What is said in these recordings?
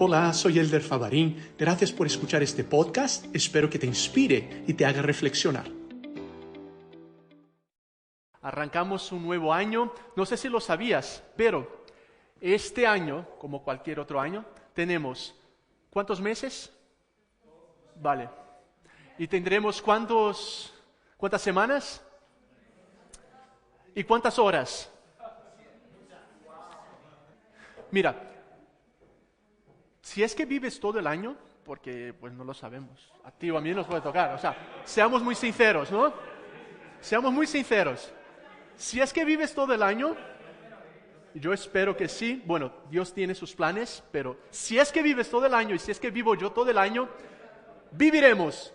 Hola, soy Elder Favarín. Gracias por escuchar este podcast. Espero que te inspire y te haga reflexionar. Arrancamos un nuevo año. No sé si lo sabías, pero este año, como cualquier otro año, tenemos ¿cuántos meses? Vale. ¿Y tendremos cuántas semanas? ¿Y cuántas horas? Mira, si es que vives todo el año, porque pues no lo sabemos, a ti o a mí nos puede tocar, o sea, seamos muy sinceros, ¿no? Seamos muy sinceros. Si es que vives todo el año, yo espero que sí, bueno, Dios tiene sus planes, pero si es que vives todo el año y si es que vivo yo todo el año, viviremos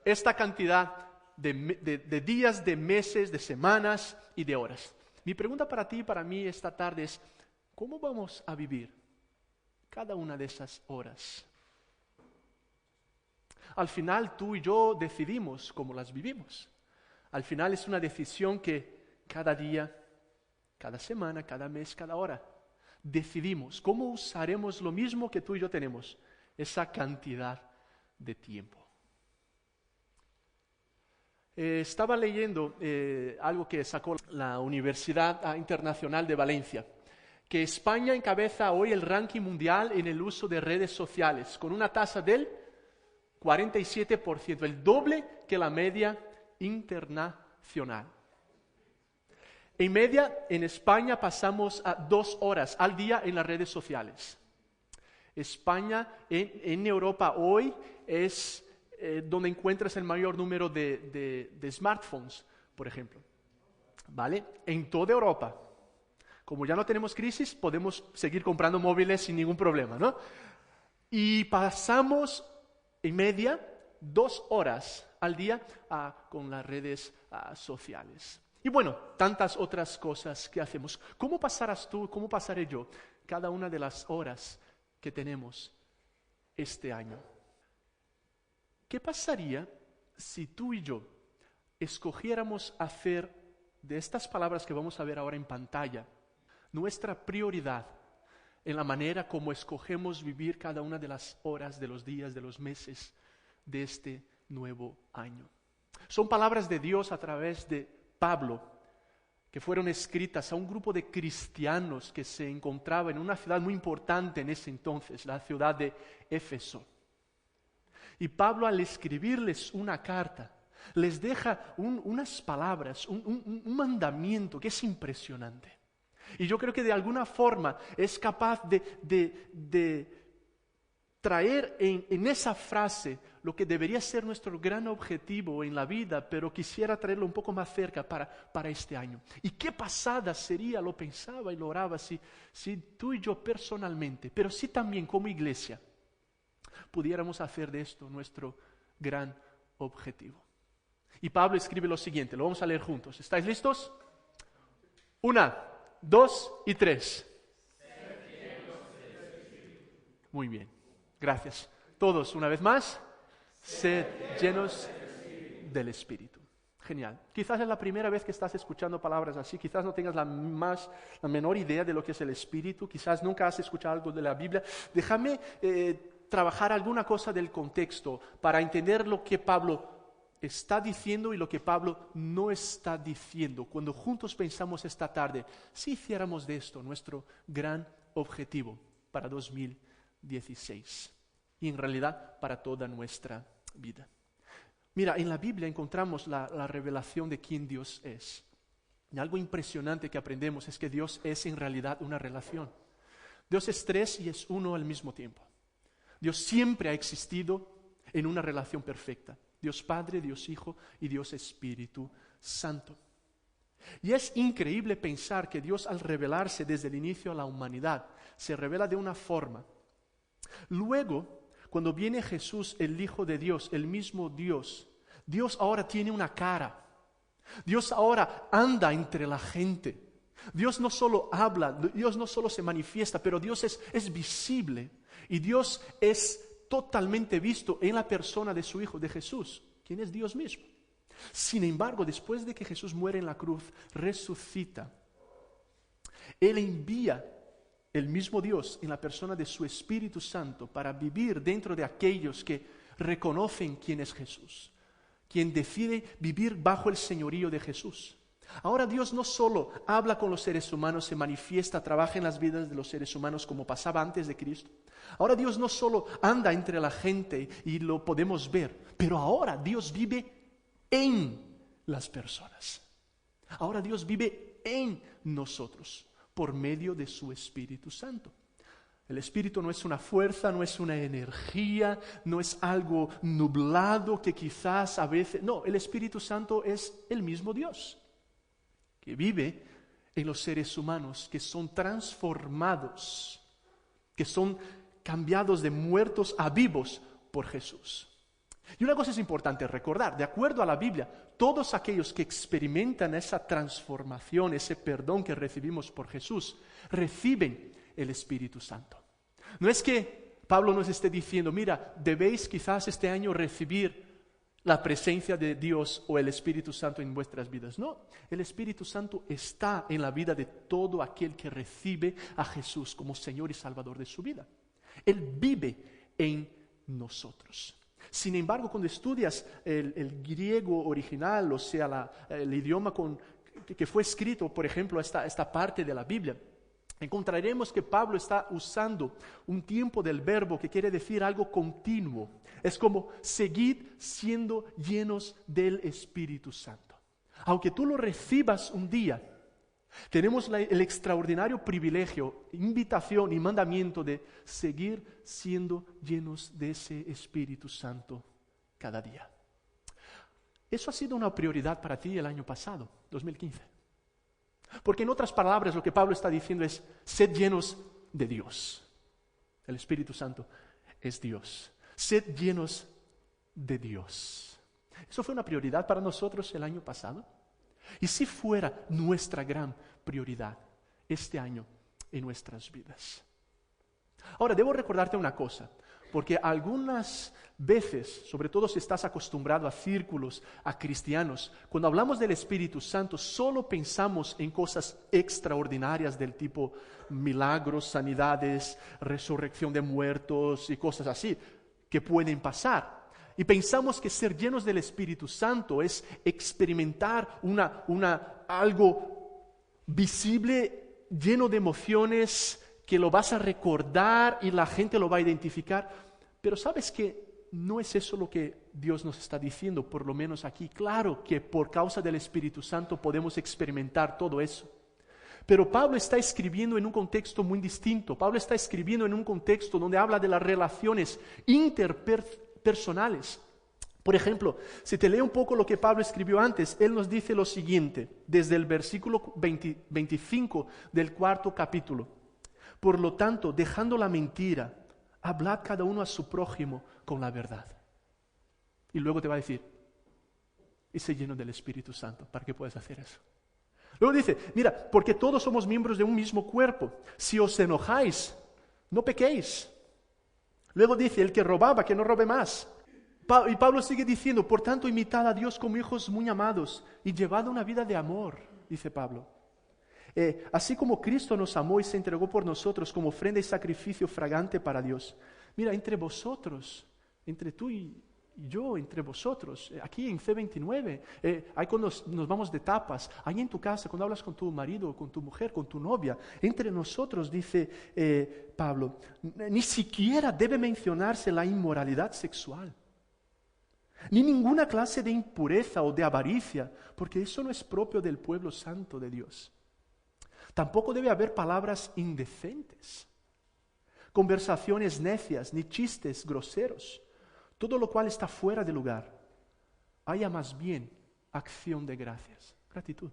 esta cantidad de días, de meses, de semanas y de horas. Mi pregunta para ti y para mí esta tarde es, ¿cómo vamos a vivir cada una de esas horas? Al final tú y yo decidimos cómo las vivimos. Al final es una decisión que cada día, cada semana, cada mes, cada hora, decidimos cómo usaremos lo mismo que tú y yo tenemos, esa cantidad de tiempo. Estaba leyendo algo que sacó la Universidad Internacional de Valencia, que España encabeza hoy el ranking mundial en el uso de redes sociales, con una tasa del 47%, el doble que la media internacional. En media, en España pasamos a 2 horas al día en las redes sociales. España en Europa hoy es donde encuentras el mayor número de smartphones, por ejemplo. ¿Vale? En toda Europa. Como ya no tenemos crisis, podemos seguir comprando móviles sin ningún problema, ¿no? Y pasamos en media 2 horas al día con las redes sociales. Y bueno, tantas otras cosas que hacemos. ¿Cómo pasarás tú, cómo pasaré yo cada una de las horas que tenemos este año? ¿Qué pasaría si tú y yo escogiéramos hacer de estas palabras que vamos a ver ahora en pantalla nuestra prioridad en la manera como escogemos vivir cada una de las horas, de los días, de los meses de este nuevo año? Son palabras de Dios a través de Pablo, que fueron escritas a un grupo de cristianos que se encontraba en una ciudad muy importante en ese entonces, la ciudad de Éfeso. Y Pablo, al escribirles una carta, les deja unas palabras, un mandamiento que es impresionante. Y yo creo que de alguna forma es capaz de traer en esa frase lo que debería ser nuestro gran objetivo en la vida, pero quisiera traerlo un poco más cerca para este año. Y qué pasada sería, lo pensaba y lo oraba, si tú y yo personalmente, pero sí también como iglesia, pudiéramos hacer de esto nuestro gran objetivo. Y Pablo escribe lo siguiente, lo vamos a leer juntos. ¿Estáis listos? 1, 2 y 3. Muy bien, gracias. Todos, una vez más, sed llenos del Espíritu. Genial. Quizás es la primera vez que estás escuchando palabras así, quizás no tengas la menor idea de lo que es el Espíritu, quizás nunca has escuchado algo de la Biblia. Déjame trabajar alguna cosa del contexto para entender lo que Pablo está diciendo y lo que Pablo no está diciendo. Cuando juntos pensamos esta tarde, si hiciéramos de esto nuestro gran objetivo para 2016 y en realidad para toda nuestra vida. Mira, en la Biblia encontramos la revelación de quién Dios es. Y algo impresionante que aprendemos es que Dios es en realidad una relación. Dios es 3 y es 1 al mismo tiempo. Dios siempre ha existido en una relación perfecta. Dios Padre, Dios Hijo y Dios Espíritu Santo. Y es increíble pensar que Dios, al revelarse desde el inicio a la humanidad, se revela de una forma. Luego, cuando viene Jesús, el Hijo de Dios, el mismo Dios, Dios ahora tiene una cara. Dios ahora anda entre la gente. Dios no solo habla, Dios no solo se manifiesta, pero Dios es visible. Y Dios es totalmente visto en la persona de su Hijo, de Jesús, quien es Dios mismo. Sin embargo, después de que Jesús muere en la cruz, resucita. Él envía el mismo Dios en la persona de su Espíritu Santo para vivir dentro de aquellos que reconocen quién es Jesús, quien decide vivir bajo el señorío de Jesús. Ahora Dios no solo habla con los seres humanos, se manifiesta, trabaja en las vidas de los seres humanos como pasaba antes de Cristo. Ahora Dios no solo anda entre la gente y lo podemos ver, pero ahora Dios vive en las personas. Ahora Dios vive en nosotros por medio de su Espíritu Santo. El Espíritu no es una fuerza, no es una energía, no es algo nublado que quizás a veces... No, el Espíritu Santo es el mismo Dios que vive en los seres humanos, que son transformados, que son cambiados de muertos a vivos por Jesús. Y una cosa es importante recordar, de acuerdo a la Biblia, todos aquellos que experimentan esa transformación, ese perdón que recibimos por Jesús, reciben el Espíritu Santo. No es que Pablo nos esté diciendo, mira, debéis quizás este año recibir la presencia de Dios o el Espíritu Santo en vuestras vidas. No, el Espíritu Santo está en la vida de todo aquel que recibe a Jesús como Señor y Salvador de su vida. Él vive en nosotros. Sin embargo, cuando estudias el griego original, o sea, el idioma que fue escrito, por ejemplo, esta parte de la Biblia, encontraremos que Pablo está usando un tiempo del verbo que quiere decir algo continuo. Es como seguid siendo llenos del Espíritu Santo. Aunque tú lo recibas un día, tenemos el extraordinario privilegio, invitación y mandamiento de seguir siendo llenos de ese Espíritu Santo cada día. Eso ha sido una prioridad para ti el año pasado, 2015. Porque en otras palabras lo que Pablo está diciendo es, sed llenos de Dios. El Espíritu Santo es Dios. Sed llenos de Dios. ¿Eso fue una prioridad para nosotros el año pasado? Y si fuera nuestra gran prioridad este año en nuestras vidas. Ahora, debo recordarte una cosa, porque algunas veces, sobre todo si estás acostumbrado a círculos, a cristianos, cuando hablamos del Espíritu Santo, solo pensamos en cosas extraordinarias del tipo milagros, sanidades, resurrección de muertos y cosas así, que pueden pasar. Y pensamos que ser llenos del Espíritu Santo es experimentar algo visible, lleno de emociones, que lo vas a recordar y la gente lo va a identificar. Pero ¿sabes que no es eso lo que Dios nos está diciendo, por lo menos aquí? Claro que por causa del Espíritu Santo podemos experimentar todo eso. Pero Pablo está escribiendo en un contexto muy distinto. Pablo está escribiendo en un contexto donde habla de las relaciones interpersonales. Por ejemplo, si te leo un poco lo que Pablo escribió antes, él nos dice lo siguiente, desde el versículo 25 del 4º capítulo. Por lo tanto, dejando la mentira, hablad cada uno a su prójimo con la verdad. Y luego te va a decir, y sé lleno del Espíritu Santo, para que puedas hacer eso. Luego dice, mira, porque todos somos miembros de un mismo cuerpo. Si os enojáis, no pequéis. Luego dice, el que robaba, que no robe más. Y Pablo sigue diciendo, por tanto, imitad a Dios como hijos muy amados y llevad una vida de amor, dice Pablo. Así como Cristo nos amó y se entregó por nosotros como ofrenda y sacrificio fragante para Dios. Mira, entre vosotros, entre tú y yo, entre vosotros, aquí en C29, ahí cuando nos vamos de tapas, ahí en tu casa, cuando hablas con tu marido, con tu mujer, con tu novia, entre nosotros, dice Pablo, ni siquiera debe mencionarse la inmoralidad sexual, ni ninguna clase de impureza o de avaricia, porque eso no es propio del pueblo santo de Dios. Tampoco debe haber palabras indecentes, conversaciones necias, ni chistes groseros, todo lo cual está fuera de lugar. Haya más bien acción de gracias, gratitud.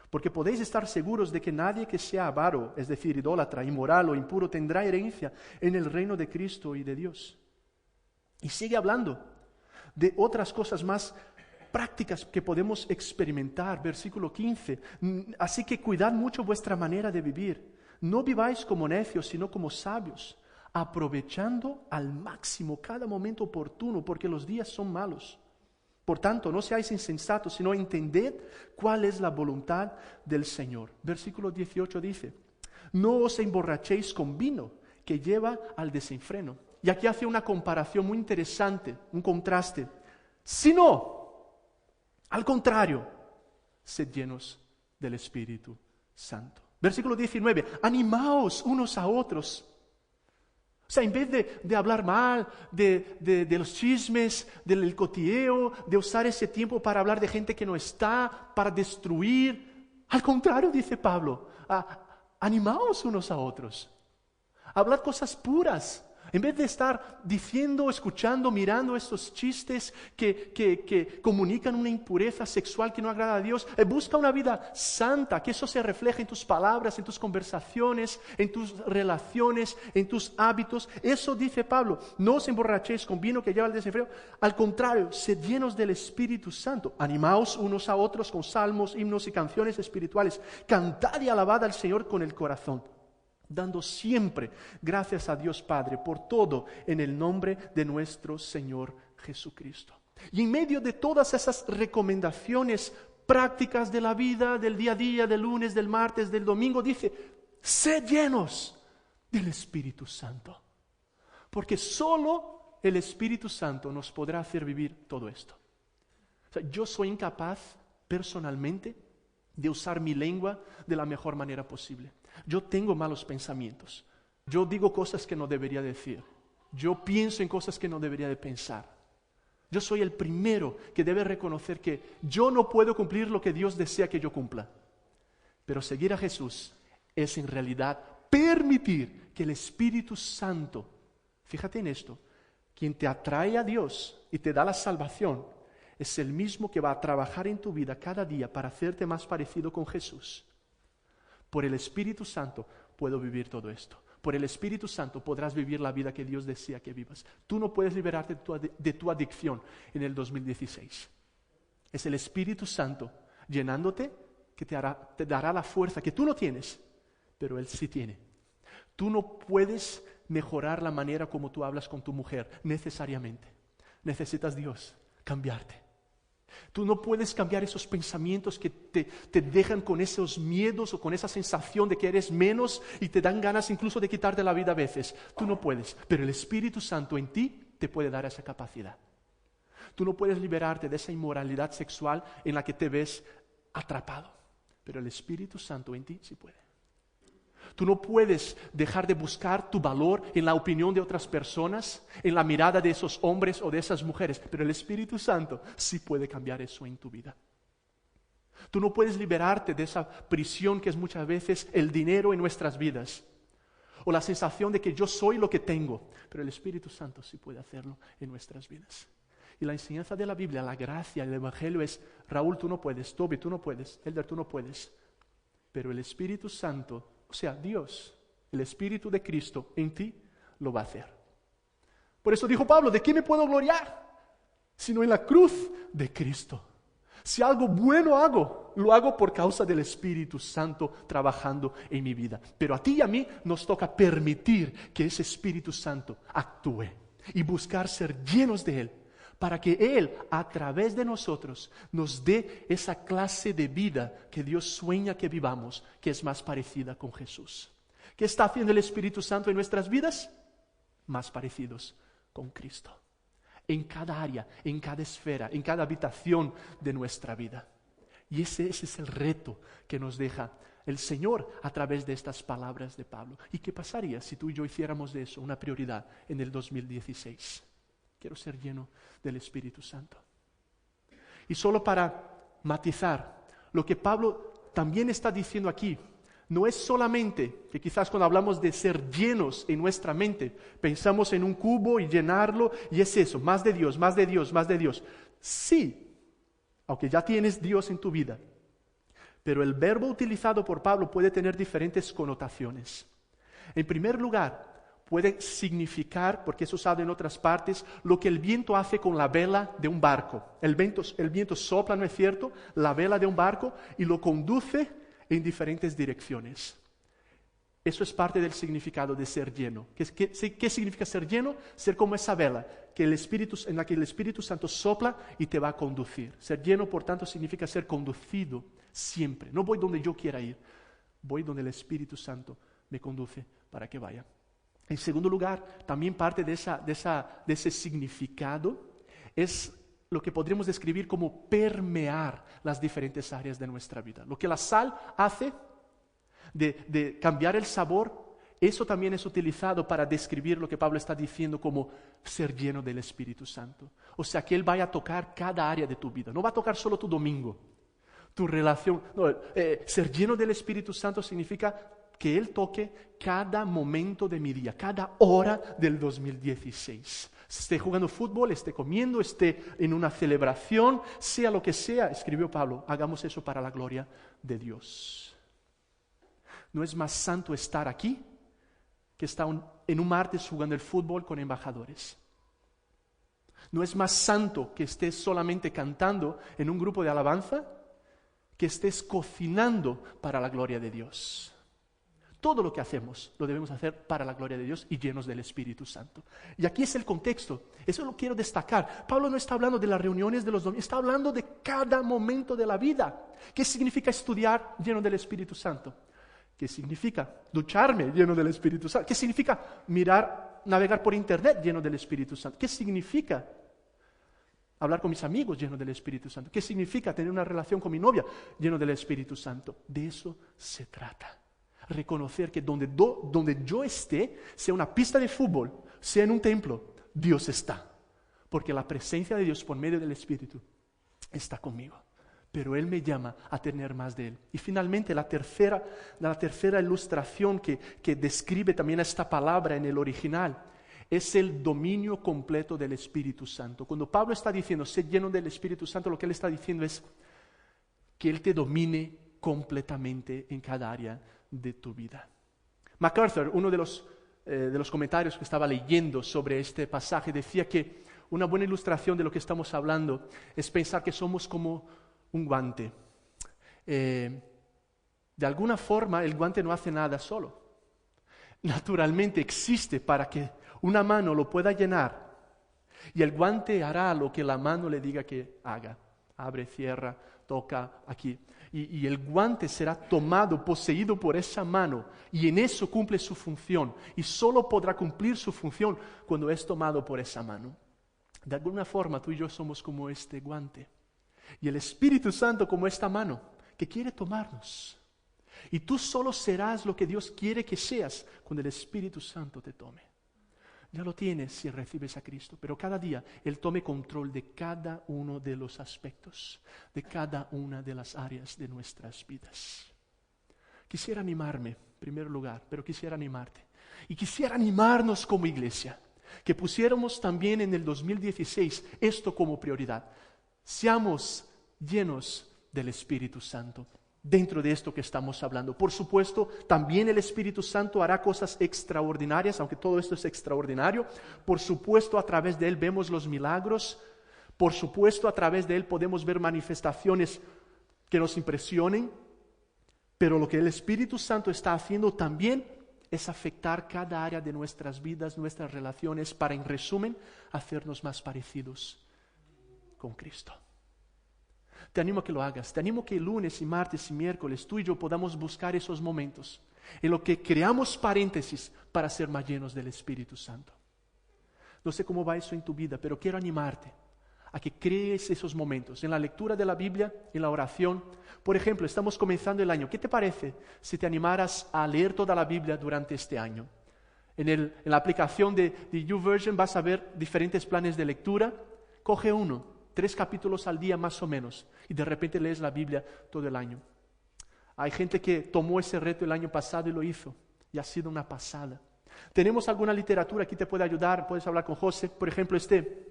Porque podéis estar seguros de que nadie que sea avaro, es decir, idólatra, inmoral o impuro, tendrá herencia en el reino de Cristo y de Dios. Y sigue hablando de otras cosas más prácticas que podemos experimentar. Versículo 15. Así que cuidad mucho vuestra manera de vivir. No viváis como necios, sino como sabios, aprovechando al máximo cada momento oportuno, porque los días son malos. Por tanto, no seáis insensatos, sino entended cuál es la voluntad del Señor. Versículo 18 dice, No os emborrachéis con vino, que lleva al desenfreno. Y aquí hace una comparación muy interesante, un contraste. Sino, al contrario, sed llenos del Espíritu Santo. Versículo 19, animaos unos a otros. O sea, en vez de hablar mal, de los chismes, del cotilleo, de usar ese tiempo para hablar de gente que no está, para destruir, al contrario, dice Pablo, animaos unos a otros. Hablad cosas puras. En vez de estar diciendo, escuchando, mirando estos chistes que comunican una impureza sexual que no agrada a Dios, busca una vida santa, que eso se refleje en tus palabras, en tus conversaciones, en tus relaciones, en tus hábitos. Eso dice Pablo, no os emborrachéis con vino que lleva al desenfreno. Al contrario, sed llenos del Espíritu Santo. Animaos unos a otros con salmos, himnos y canciones espirituales. Cantad y alabad al Señor con el corazón, dando siempre gracias a Dios Padre por todo en el nombre de nuestro Señor Jesucristo. Y en medio de todas esas recomendaciones prácticas de la vida, del día a día, del lunes, del martes, del domingo, dice, sed llenos del Espíritu Santo. Porque solo el Espíritu Santo nos podrá hacer vivir todo esto. O sea, yo soy incapaz personalmente de usar mi lengua de la mejor manera posible. Yo tengo malos pensamientos. Yo digo cosas que no debería decir. Yo pienso en cosas que no debería de pensar. Yo soy el primero que debe reconocer que yo no puedo cumplir lo que Dios desea que yo cumpla. Pero seguir a Jesús es en realidad permitir que el Espíritu Santo, fíjate en esto, quien te atrae a Dios y te da la salvación, es el mismo que va a trabajar en tu vida cada día para hacerte más parecido con Jesús. Por el Espíritu Santo puedo vivir todo esto. Por el Espíritu Santo podrás vivir la vida que Dios desea que vivas. Tú no puedes liberarte de tu adicción en el 2016. Es el Espíritu Santo llenándote que te dará la fuerza que tú no tienes, pero Él sí tiene. Tú no puedes mejorar la manera como tú hablas con tu mujer necesariamente. Necesitas Dios cambiarte. Tú no puedes cambiar esos pensamientos que te dejan con esos miedos o con esa sensación de que eres menos y te dan ganas incluso de quitarte la vida a veces. Tú no puedes, pero el Espíritu Santo en ti te puede dar esa capacidad. Tú no puedes liberarte de esa inmoralidad sexual en la que te ves atrapado, pero el Espíritu Santo en ti sí puede. Tú no puedes dejar de buscar tu valor en la opinión de otras personas, en la mirada de esos hombres o de esas mujeres, pero el Espíritu Santo sí puede cambiar eso en tu vida. Tú no puedes liberarte de esa prisión que es muchas veces el dinero en nuestras vidas, o la sensación de que yo soy lo que tengo, pero el Espíritu Santo sí puede hacerlo en nuestras vidas. Y la enseñanza de la Biblia, la gracia, el Evangelio es, Raúl, tú no puedes, Toby, tú no puedes, Elder, tú no puedes, pero el Espíritu Santo, o sea, Dios, el Espíritu de Cristo en ti lo va a hacer. Por eso dijo Pablo, ¿de qué me puedo gloriar? Sino en la cruz de Cristo. Si algo bueno hago, lo hago por causa del Espíritu Santo trabajando en mi vida. Pero a ti y a mí nos toca permitir que ese Espíritu Santo actúe y buscar ser llenos de Él, para que Él, a través de nosotros, nos dé esa clase de vida que Dios sueña que vivamos, que es más parecida con Jesús. ¿Qué está haciendo el Espíritu Santo en nuestras vidas? Más parecidos con Cristo. En cada área, en cada esfera, en cada habitación de nuestra vida. Y ese es el reto que nos deja el Señor a través de estas palabras de Pablo. ¿Y qué pasaría si tú y yo hiciéramos de eso una prioridad en el 2016? Quiero ser lleno del Espíritu Santo. Y solo para matizar, lo que Pablo también está diciendo aquí, no es solamente que quizás cuando hablamos de ser llenos en nuestra mente, pensamos en un cubo y llenarlo, y es eso, más de Dios, más de Dios, más de Dios. Sí, aunque ya tienes Dios en tu vida, pero el verbo utilizado por Pablo puede tener diferentes connotaciones. En primer lugar, puede significar, porque es usado en otras partes, lo que el viento hace con la vela de un barco. El viento sopla, ¿no es cierto?, la vela de un barco y lo conduce en diferentes direcciones. Eso es parte del significado de ser lleno. ¿Qué significa ser lleno? Ser como esa vela en la que el Espíritu Santo sopla y te va a conducir. Ser lleno, por tanto, significa ser conducido siempre. No voy donde yo quiera ir, voy donde el Espíritu Santo me conduce para que vaya. En segundo lugar, también parte de ese significado es lo que podríamos describir como permear las diferentes áreas de nuestra vida. Lo que la sal hace de cambiar el sabor, eso también es utilizado para describir lo que Pablo está diciendo como ser lleno del Espíritu Santo. O sea, que Él vaya a tocar cada área de tu vida. No va a tocar solo tu domingo, tu relación. No, ser lleno del Espíritu Santo significa que Él toque cada momento de mi día, cada hora del 2016. Esté jugando fútbol, esté comiendo, esté en una celebración, sea lo que sea, escribió Pablo, hagamos eso para la gloria de Dios. No es más santo estar aquí que estar en un martes jugando el fútbol con embajadores. No es más santo que estés solamente cantando en un grupo de alabanza que estés cocinando para la gloria de Dios. Todo lo que hacemos lo debemos hacer para la gloria de Dios y llenos del Espíritu Santo. Y aquí es el contexto, eso lo quiero destacar. Pablo no está hablando de las reuniones de los domingos, está hablando de cada momento de la vida. ¿Qué significa estudiar lleno del Espíritu Santo? ¿Qué significa ducharme lleno del Espíritu Santo? ¿Qué significa navegar por internet lleno del Espíritu Santo? ¿Qué significa hablar con mis amigos lleno del Espíritu Santo? ¿Qué significa tener una relación con mi novia lleno del Espíritu Santo? De eso se trata. Reconocer que donde yo esté, sea una pista de fútbol, sea en un templo, Dios está. Porque la presencia de Dios por medio del Espíritu está conmigo. Pero Él me llama a tener más de Él. Y finalmente la tercera ilustración que describe también esta palabra en el original es el dominio completo del Espíritu Santo. Cuando Pablo está diciendo, sé lleno del Espíritu Santo, lo que Él está diciendo es que Él te domine completamente en cada área de tu vida. MacArthur, uno de los comentarios que estaba leyendo sobre este pasaje, decía que una buena ilustración de lo que estamos hablando es pensar que somos como un guante. De alguna forma el guante no hace nada solo. Naturalmente existe para que una mano lo pueda llenar y el guante hará lo que la mano le diga que haga. Abre, cierra, toca aquí. Y el guante será tomado, poseído por esa mano y en eso cumple su función. Y solo podrá cumplir su función cuando es tomado por esa mano. De alguna forma tú y yo somos como este guante. Y el Espíritu Santo como esta mano que quiere tomarnos. Y tú solo serás lo que Dios quiere que seas cuando el Espíritu Santo te tome. Ya lo tienes si recibes a Cristo, pero cada día Él tome control de cada uno de los aspectos, de cada una de las áreas de nuestras vidas. Quisiera animarme, en primer lugar, pero quisiera animarte. Y quisiera animarnos como iglesia, que pusiéramos también en el 2016 esto como prioridad. Seamos llenos del Espíritu Santo. Dentro de esto que estamos hablando. Por supuesto, también el Espíritu Santo hará cosas extraordinarias, aunque todo esto es extraordinario. Por supuesto, a través de Él vemos los milagros. Por supuesto, a través de Él podemos ver manifestaciones que nos impresionen. Pero lo que el Espíritu Santo está haciendo también es afectar cada área de nuestras vidas, nuestras relaciones, para, en resumen, hacernos más parecidos con Cristo. Te animo a que lo hagas. Te animo que el lunes y martes y miércoles tú y yo podamos buscar esos momentos en los que creamos paréntesis para ser más llenos del Espíritu Santo. No sé cómo va eso en tu vida, pero quiero animarte a que crees esos momentos en la lectura de la Biblia, en la oración. Por ejemplo, estamos comenzando el año. ¿Qué te parece si te animaras a leer toda la Biblia durante este año? En la aplicación de YouVersion vas a ver diferentes planes de lectura. Coge uno. 3 capítulos al día más o menos, y de repente lees la Biblia todo el año. Hay gente que tomó ese reto el año pasado y lo hizo, y ha sido una pasada. Tenemos alguna literatura aquí te puede ayudar, puedes hablar con José. Por ejemplo, este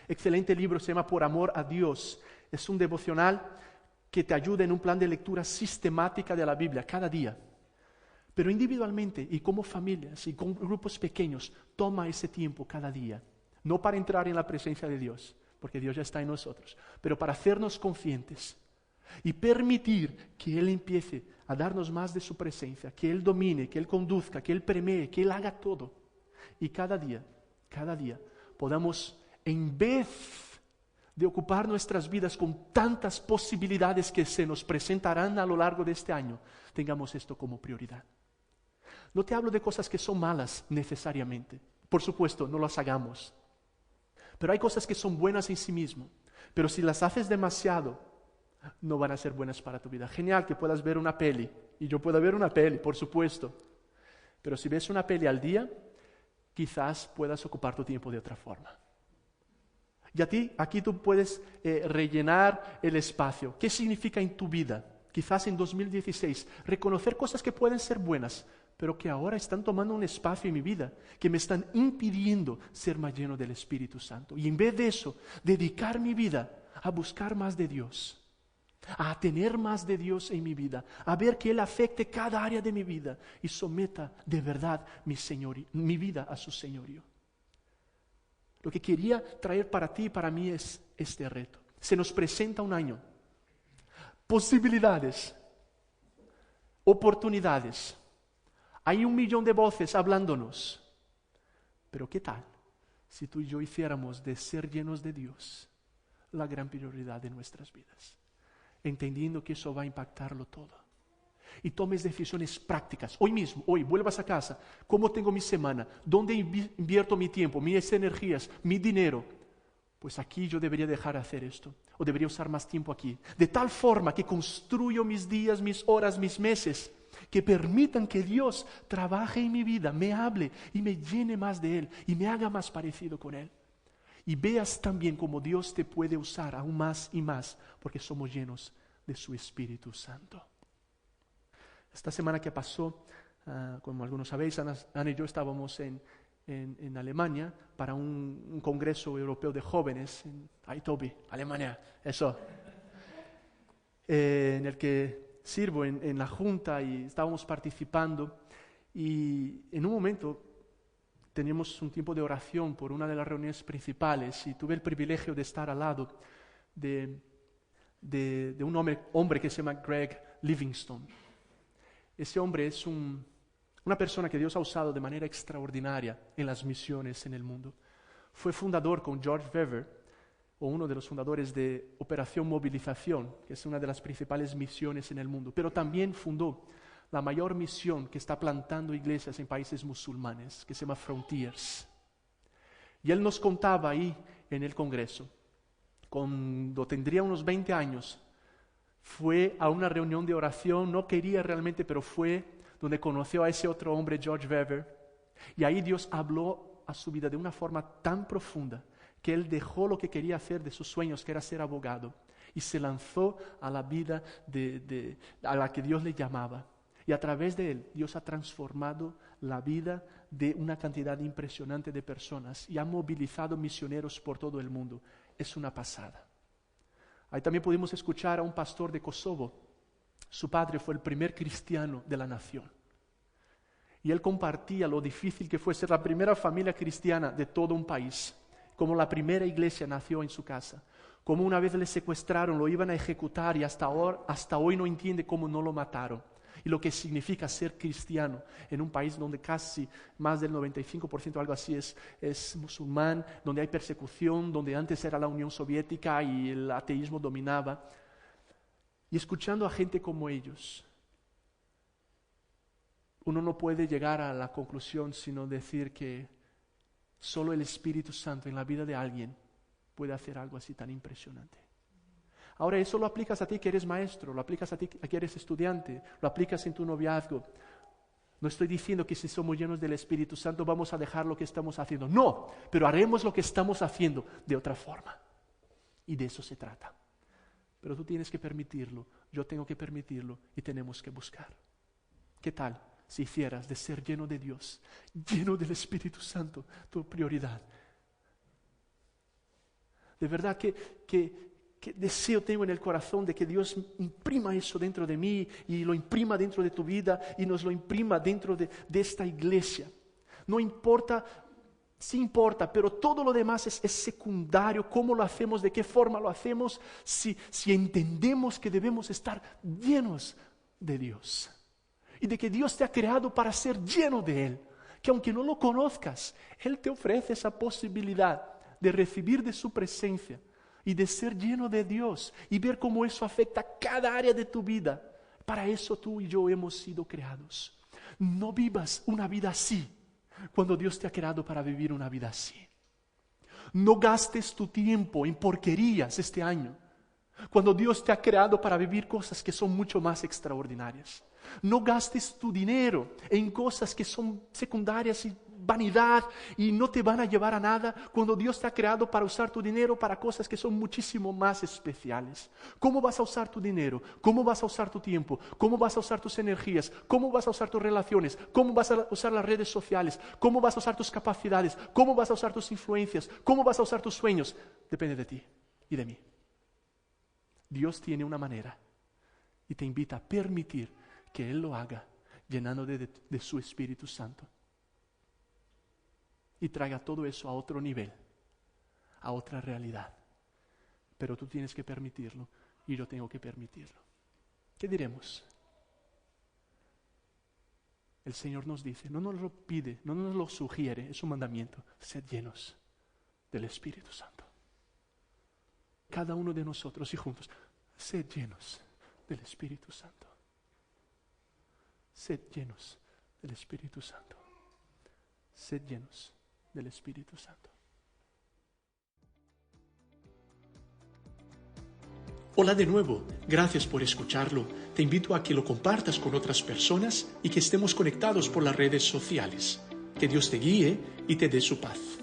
excelente libro se llama Por amor a Dios. Es un devocional que te ayuda en un plan de lectura sistemática de la Biblia cada día. Pero individualmente y como familias y con grupos pequeños, toma ese tiempo cada día, no para entrar en la presencia de Dios, porque Dios ya está en nosotros, pero para hacernos conscientes y permitir que Él empiece a darnos más de su presencia, que Él domine, que Él conduzca, que Él permee, que Él haga todo. Y cada día, podamos, en vez de ocupar nuestras vidas con tantas posibilidades que se nos presentarán a lo largo de este año, tengamos esto como prioridad. No te hablo de cosas que son malas necesariamente. Por supuesto, no las hagamos. Pero hay cosas que son buenas en sí mismo. Pero si las haces demasiado, no van a ser buenas para tu vida. Genial que puedas ver una peli. Y yo puedo ver una peli, por supuesto. Pero si ves una peli al día, quizás puedas ocupar tu tiempo de otra forma. Y aquí tú puedes rellenar el espacio. ¿Qué significa en tu vida? Quizás en 2016, reconocer cosas que pueden ser buenas, pero que ahora están tomando un espacio en mi vida, que me están impidiendo ser más lleno del Espíritu Santo. Y en vez de eso, dedicar mi vida a buscar más de Dios, a tener más de Dios en mi vida, a ver que Él afecte cada área de mi vida y someta de verdad mi vida a su señorío. Lo que quería traer para ti y para mí es este reto. Se nos presenta un año. Posibilidades, oportunidades. Hay 1 millón de voces hablándonos. Pero ¿qué tal si tú y yo hiciéramos de ser llenos de Dios la gran prioridad de nuestras vidas? Entendiendo que eso va a impactarlo todo. Y tomes decisiones prácticas. Hoy mismo, hoy, vuelvas a casa. ¿Cómo tengo mi semana? ¿Dónde invierto mi tiempo, mis energías, mi dinero? Pues aquí yo debería dejar de hacer esto. O debería usar más tiempo aquí. De tal forma que construyo mis días, mis horas, mis meses, que permitan que Dios trabaje en mi vida, me hable y me llene más de Él y me haga más parecido con Él. Y veas también cómo Dios te puede usar aún más y más, porque somos llenos de su Espíritu Santo. Esta semana que pasó, como algunos sabéis, Ana y yo estábamos en Alemania para un congreso europeo de jóvenes en Eindhoven, Alemania, eso, en el que sirvo en la junta y estábamos participando, y en un momento teníamos un tiempo de oración por una de las reuniones principales y tuve el privilegio de estar al lado de un hombre que se llama Greg Livingstone. Ese hombre es una persona que Dios ha usado de manera extraordinaria en las misiones en el mundo. Fue fundador con George Weber, o uno de los fundadores de Operación Movilización, que es una de las principales misiones en el mundo, pero también fundó la mayor misión que está plantando iglesias en países musulmanes, que se llama Frontiers. Y él nos contaba ahí en el congreso, cuando tendría unos 20 años, fue a una reunión de oración, no quería realmente, pero fue donde conoció a ese otro hombre, George Weber, y ahí Dios habló a su vida de una forma tan profunda que él dejó lo que quería hacer de sus sueños, que era ser abogado, y se lanzó a la vida a la que Dios le llamaba. Y a través de él, Dios ha transformado la vida de una cantidad impresionante de personas y ha movilizado misioneros por todo el mundo. Es una pasada. Ahí también pudimos escuchar a un pastor de Kosovo. Su padre fue el primer cristiano de la nación. Y él compartía lo difícil que fue ser la primera familia cristiana de todo un país. Como la primera iglesia nació en su casa. Como una vez le secuestraron, lo iban a ejecutar y hasta hoy no entiende cómo no lo mataron. Y lo que significa ser cristiano en un país donde casi más del 95% o algo así es musulmán, donde hay persecución, donde antes era la Unión Soviética y el ateísmo dominaba. Y escuchando a gente como ellos, uno no puede llegar a la conclusión sino decir que solo el Espíritu Santo en la vida de alguien puede hacer algo así tan impresionante. Ahora eso lo aplicas a ti que eres maestro, lo aplicas a ti que eres estudiante, lo aplicas en tu noviazgo. No estoy diciendo que si somos llenos del Espíritu Santo vamos a dejar lo que estamos haciendo. No, pero haremos lo que estamos haciendo de otra forma. Y de eso se trata. Pero tú tienes que permitirlo, yo tengo que permitirlo y tenemos que buscar. ¿Qué tal si hicieras de ser lleno de Dios, lleno del Espíritu Santo, tu prioridad? De verdad que deseo tengo en el corazón de que Dios imprima eso dentro de mí y lo imprima dentro de tu vida y nos lo imprima dentro de esta iglesia. No importa, sí importa, pero todo lo demás es secundario. ¿Cómo lo hacemos? ¿De qué forma lo hacemos? Si entendemos que debemos estar llenos de Dios y de que Dios te ha creado para ser lleno de Él, que aunque no lo conozcas, Él te ofrece esa posibilidad de recibir de su presencia y de ser lleno de Dios y ver cómo eso afecta cada área de tu vida. Para eso tú y yo hemos sido creados. No vivas una vida así cuando Dios te ha creado para vivir una vida así. No gastes tu tiempo en porquerías este año, cuando Dios te ha creado para vivir cosas que son mucho más extraordinarias. No gastes tu dinero en cosas que son secundarias y vanidad y no te van a llevar a nada, cuando Dios te ha creado para usar tu dinero para cosas que son muchísimo más especiales. ¿Cómo vas a usar tu dinero? ¿Cómo vas a usar tu tiempo? ¿Cómo vas a usar tus energías? ¿Cómo vas a usar tus relaciones? ¿Cómo vas a usar las redes sociales? ¿Cómo vas a usar tus capacidades? ¿Cómo vas a usar tus influencias? ¿Cómo vas a usar tus sueños? Depende de ti y de mí. Dios tiene una manera y te invita a permitir que Él lo haga, llenando de su Espíritu Santo. Y traiga todo eso a otro nivel, a otra realidad. Pero tú tienes que permitirlo y yo tengo que permitirlo. ¿Qué diremos? El Señor nos dice, no nos lo pide, no nos lo sugiere, es un mandamiento. Sed llenos del Espíritu Santo. Cada uno de nosotros y juntos, sed llenos del Espíritu Santo. Sed llenos del Espíritu Santo. Sed llenos del Espíritu Santo. Hola de nuevo, gracias por escucharlo. Te invito a que lo compartas con otras personas y que estemos conectados por las redes sociales. Que Dios te guíe y te dé su paz.